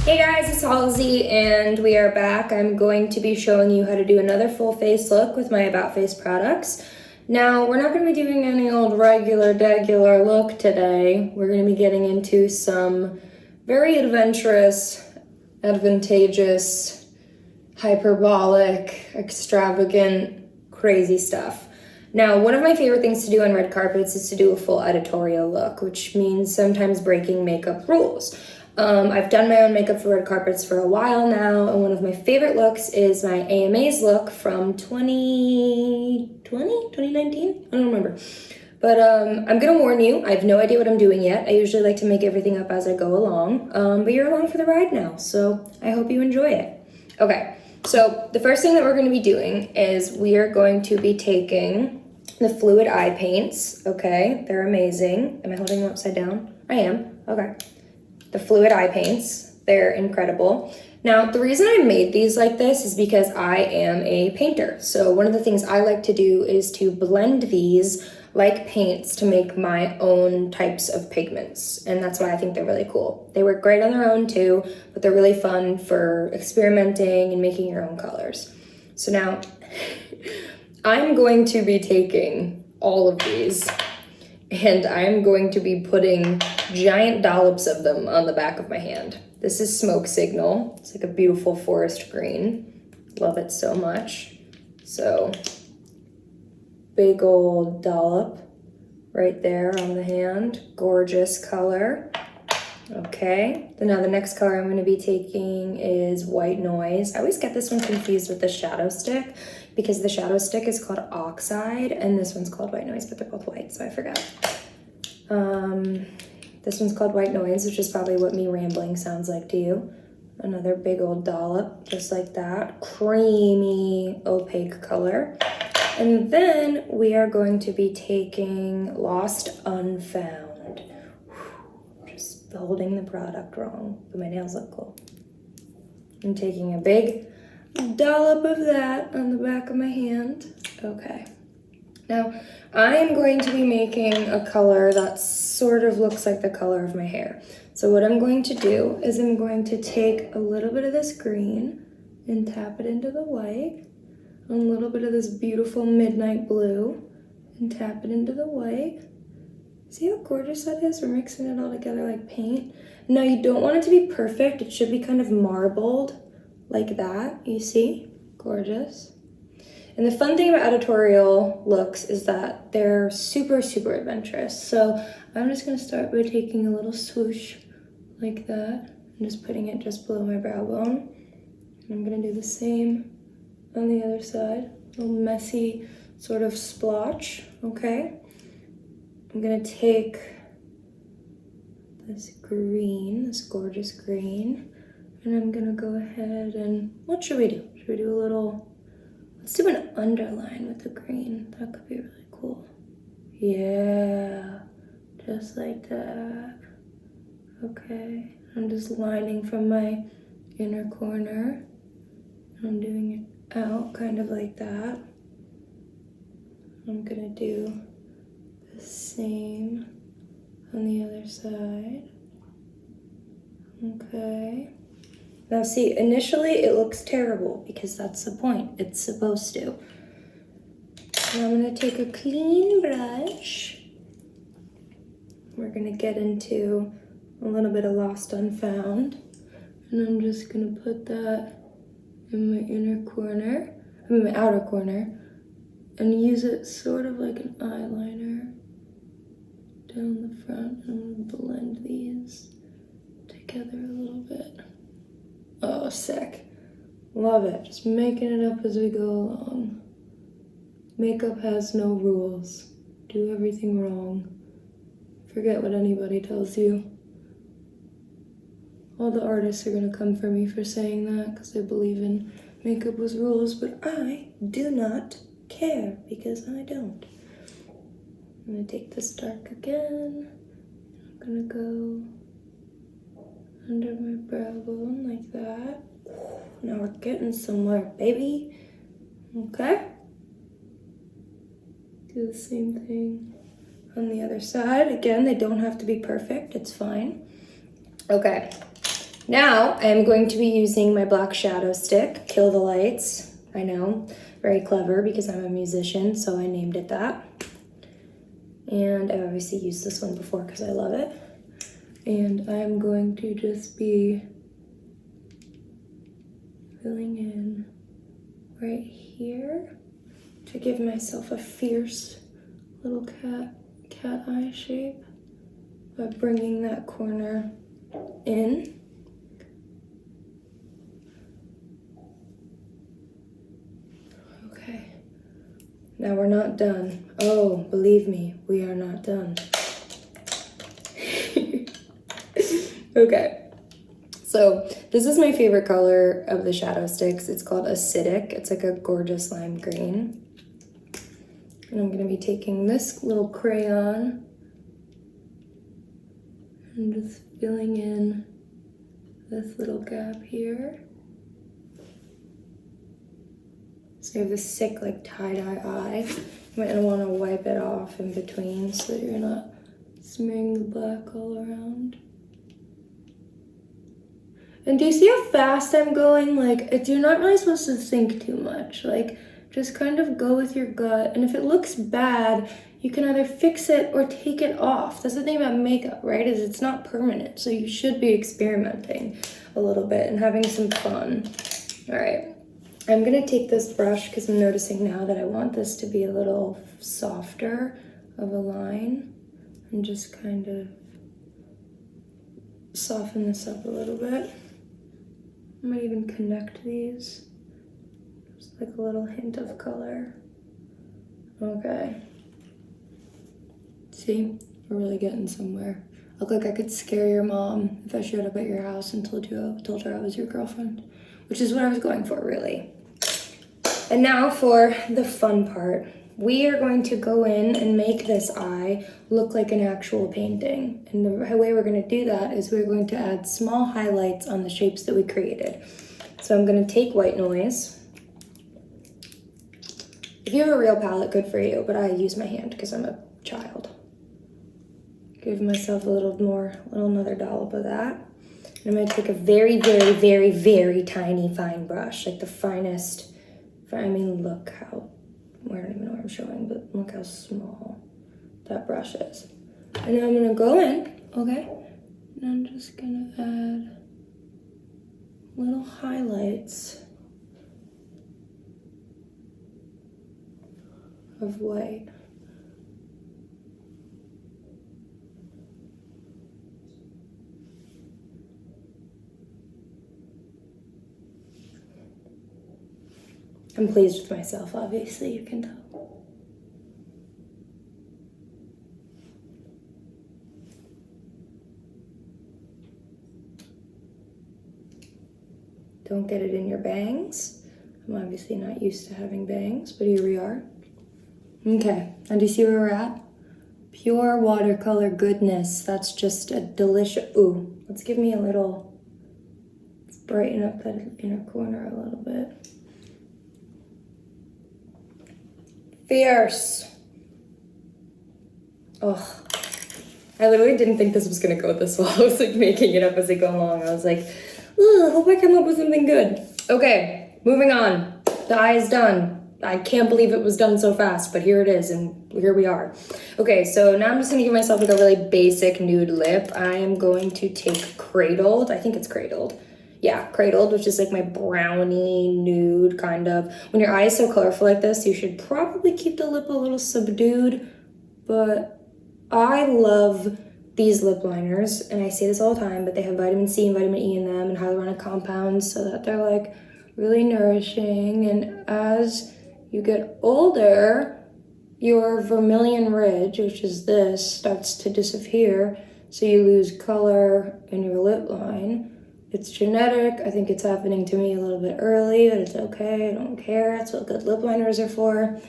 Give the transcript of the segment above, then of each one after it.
Hey guys, it's Halsey and we are back. I'm going to be showing you how to do another full face look with my About Face products. Now, we're not going to be doing any old regular look today. We're going to be getting into some very adventurous, advantageous, hyperbolic, extravagant, crazy stuff. Now, one of my favorite things to do on red carpets is to do a full editorial look, which means sometimes breaking makeup rules. I've done my own makeup for red carpets for a while now, and one of my favorite looks is my AMA's look from 2019? I don't remember. But I'm gonna warn you, I have no idea what I'm doing yet. I usually like to make everything up as I go along, but you're along for the ride now, so I hope you enjoy it. Okay, so the first thing that we're gonna be doing is we are going to be taking the fluid eye paints, okay? They're amazing. Am I holding them upside down? I am, okay. The fluid eye paints, they're incredible. Now, the reason I made these like this is because I am a painter. So one of the things I like to do is to blend these like paints to make my own types of pigments. And that's why I think they're really cool. They work great on their own too, but they're really fun for experimenting and making your own colors. So now, I'm going to be taking all of these and I'm going to be putting giant dollops of them on the back of my hand. This is Smoke Signal. It's like a beautiful forest green. Love it so much. So, big old dollop right there on the hand. Gorgeous color. Okay, then now the next color I'm gonna be taking is White Noise. I always get this one confused with the Shadowstick because the Shadowstick is called Oxide and this one's called White Noise, but they're both white, so I forgot. This one's called White Noise, which is probably what me rambling sounds like to you. Another big old dollop, just like that. Creamy, opaque color. And then we are going to be taking Lost Unfound. Just holding the product wrong, but my nails look cool. I'm taking a big dollop of that on the back of my hand. Okay. Now, I am going to be making a color that sort of looks like the color of my hair. So what I'm going to do is I'm going to take a little bit of this green and tap it into the white, and a little bit of this beautiful midnight blue and tap it into the white. See how gorgeous that is? We're mixing it all together like paint. Now, you don't want it to be perfect. It should be kind of marbled like that, you see? Gorgeous. And the fun thing about editorial looks is that they're super, super adventurous. So I'm just gonna start by taking a little swoosh like that and just putting it just below my brow bone. And I'm gonna do the same on the other side. A little messy sort of splotch, okay? I'm gonna take this green, this gorgeous green, and I'm gonna go ahead and, what should we do? Should we do a little, let's do an underline with the green. That could be really cool. Yeah, just like that. Okay, I'm just lining from my inner corner. I'm doing it out kind of like that. I'm gonna do the same on the other side. Okay. Now see, initially it looks terrible because that's the point. It's supposed to. Now I'm gonna take a clean brush. We're gonna get into a little bit of Lost Unfound. And I'm just gonna put that in my inner corner, my outer corner, and use it sort of like an eyeliner down the front. I'm gonna blend these together a little bit. Oh, sick. Love it. Just making it up as we go along. Makeup has no rules. Do everything wrong. Forget what anybody tells you. All the artists are gonna come for me for saying that because they believe in makeup with rules, but I do not care because I don't. I'm gonna take this dark again. I'm gonna go under my brow bone like that. Now we're getting somewhere, baby. Okay. Do the same thing on the other side. Again, they don't have to be perfect. It's fine. Okay. Now I'm going to be using my black Shadowstick, Kill the Lights. I know, very clever because I'm a musician, so I named it that. And I obviously used this one before because I love it. And I'm going to just be filling in right here to give myself a fierce little cat eye shape by bringing that corner in. Okay, now we're not done. Oh, believe me, we are not done. Okay, so this is my favorite color of the Shadowsticks. It's called Acidic. It's like a gorgeous lime green. And I'm gonna be taking this little crayon and just filling in this little gap here. So you have this sick like tie-dye eye. You might wanna wipe it off in between so that you're not smearing the black all around. And do you see how fast I'm going? Like, you're not really supposed to think too much. Like, just kind of go with your gut. And if it looks bad, you can either fix it or take it off. That's the thing about makeup, right? Is it's not permanent. So you should be experimenting a little bit and having some fun. All right, I'm gonna take this brush because I'm noticing now that I want this to be a little softer of a line and just kind of soften this up a little bit. I might even connect these. Just like a little hint of color. Okay. See, we're really getting somewhere. Look like I could scare your mom if I showed up at your house and told her I was your girlfriend, which is what I was going for, really. And now for the fun part. We are going to go in and make this eye look like an actual painting. And the way we're gonna do that is we're going to add small highlights on the shapes that we created. So I'm gonna take white noise. If you have a real palette, good for you, but I use my hand because I'm a child. Give myself a little another dollop of that. And I'm gonna take a very, very, very, very tiny fine brush, like the finest, I mean, look how, I don't even know what I'm showing, but look how small that brush is. And now I'm gonna go in, okay? And I'm just gonna add little highlights of white. I'm pleased with myself, obviously, you can tell. Don't get it in your bangs. I'm obviously not used to having bangs, but here we are. Okay, and do you see where we're at? Pure watercolor goodness. That's just a delicious, ooh, let's brighten up that inner corner a little bit. Fierce. Oh, I literally didn't think this was gonna go this well. I was like making it up as I go along. I was like, I hope I come up with something good. Okay, moving on. The eye is done. I can't believe it was done so fast, but here it is, and here we are. Okay, so now I'm just gonna give myself like a really basic nude lip. I am going to take Cradled, I think it's Cradled. Yeah, Cradled, which is like my brownie nude kind of. When your eye is so colorful like this, you should probably keep the lip a little subdued, but I love these lip liners, and I say this all the time, but they have vitamin C and vitamin E in them and hyaluronic compounds so that they're like really nourishing. And as you get older, your vermilion ridge, which is this, starts to disappear, so you lose color in your lip line. It's genetic. I think it's happening to me a little bit early, but it's okay. I don't care. That's what good lip liners are for.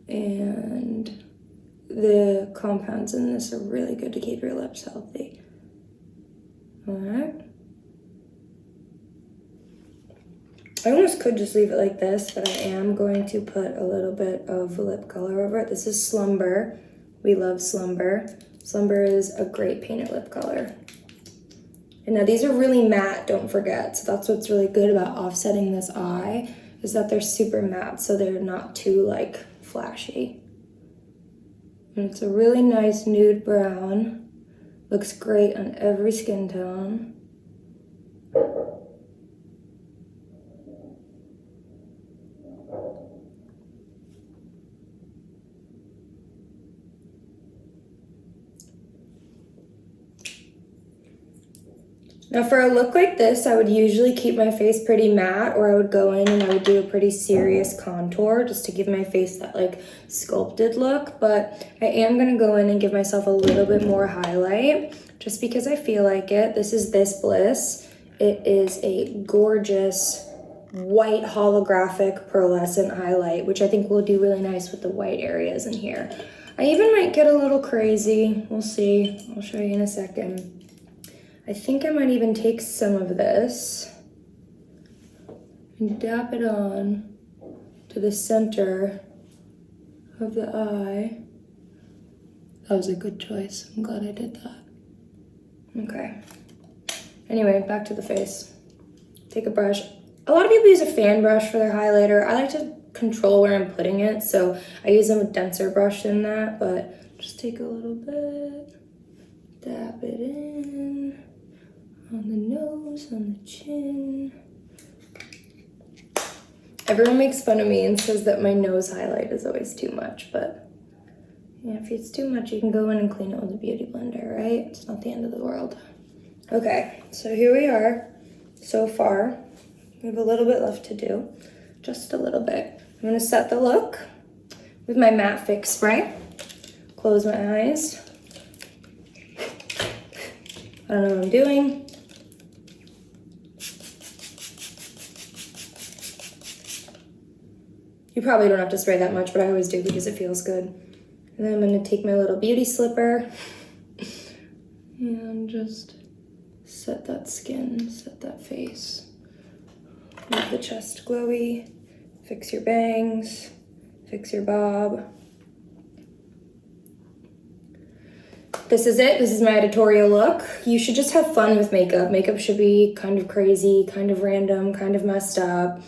And the compounds in this are really good to keep your lips healthy. All right. I almost could just leave it like this, but I am going to put a little bit of lip color over it. This is Slumber. We love Slumber. Slumber is a great painted lip color. And now these are really matte, don't forget. So that's what's really good about offsetting this eye, is that they're super matte, so they're not too like flashy. And it's a really nice nude brown. Looks great on every skin tone. Now for a look like this, I would usually keep my face pretty matte, or I would go in and I would do a pretty serious contour just to give my face that like sculpted look. But I am gonna go in and give myself a little bit more highlight just because I feel like it. This is This Bliss. It is a gorgeous white holographic pearlescent highlight, which I think will do really nice with the white areas in here. I even might get a little crazy. We'll see. I'll show you in a second. I think I might even take some of this and dab it on to the center of the eye. That was a good choice. I'm glad I did that. Okay. Anyway, back to the face. Take a brush. A lot of people use a fan brush for their highlighter. I like to control where I'm putting it, so I use a denser brush than that, but just take a little bit, dab it in. On the nose, on the chin. Everyone makes fun of me and says that my nose highlight is always too much, but yeah, if it's too much, you can go in and clean it with a beauty blender, right? It's not the end of the world. Okay, so here we are so far. We have a little bit left to do, just a little bit. I'm gonna set the look with my matte fix spray. Close my eyes. I don't know what I'm doing. You probably don't have to spray that much, but I always do because it feels good. And then I'm gonna take my little beauty slipper and just set that skin, set that face. Leave the chest glowy, fix your bangs, fix your bob. This is it. This is my editorial look. You should just have fun with makeup. Makeup should be kind of crazy, kind of random, kind of messed up.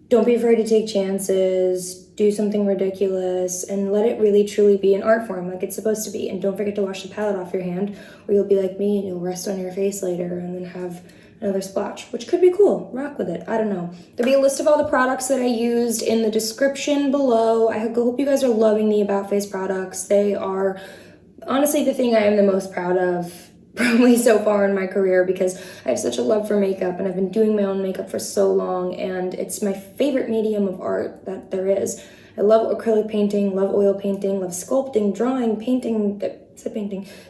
Don't be afraid to take chances, do something ridiculous, and let it really truly be an art form like it's supposed to be. And don't forget to wash the palette off your hand, or you'll be like me and you'll rest on your face later and then have another splotch, which could be cool. Rock with it. I don't know. There'll be a list of all the products that I used in the description below. I hope you guys are loving the About Face products. They are honestly the thing I am the most proud of probably so far in my career, because I have such a love for makeup and I've been doing my own makeup for so long, and it's my favorite medium of art that there is. I love acrylic painting, love oil painting, love sculpting, drawing, painting,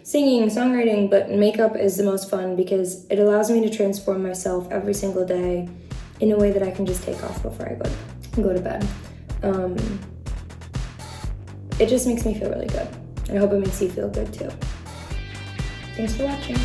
singing, songwriting, but makeup is the most fun because it allows me to transform myself every single day in a way that I can just take off before I go to bed. It just makes me feel really good, and I hope it makes you feel good too. Thanks for watching.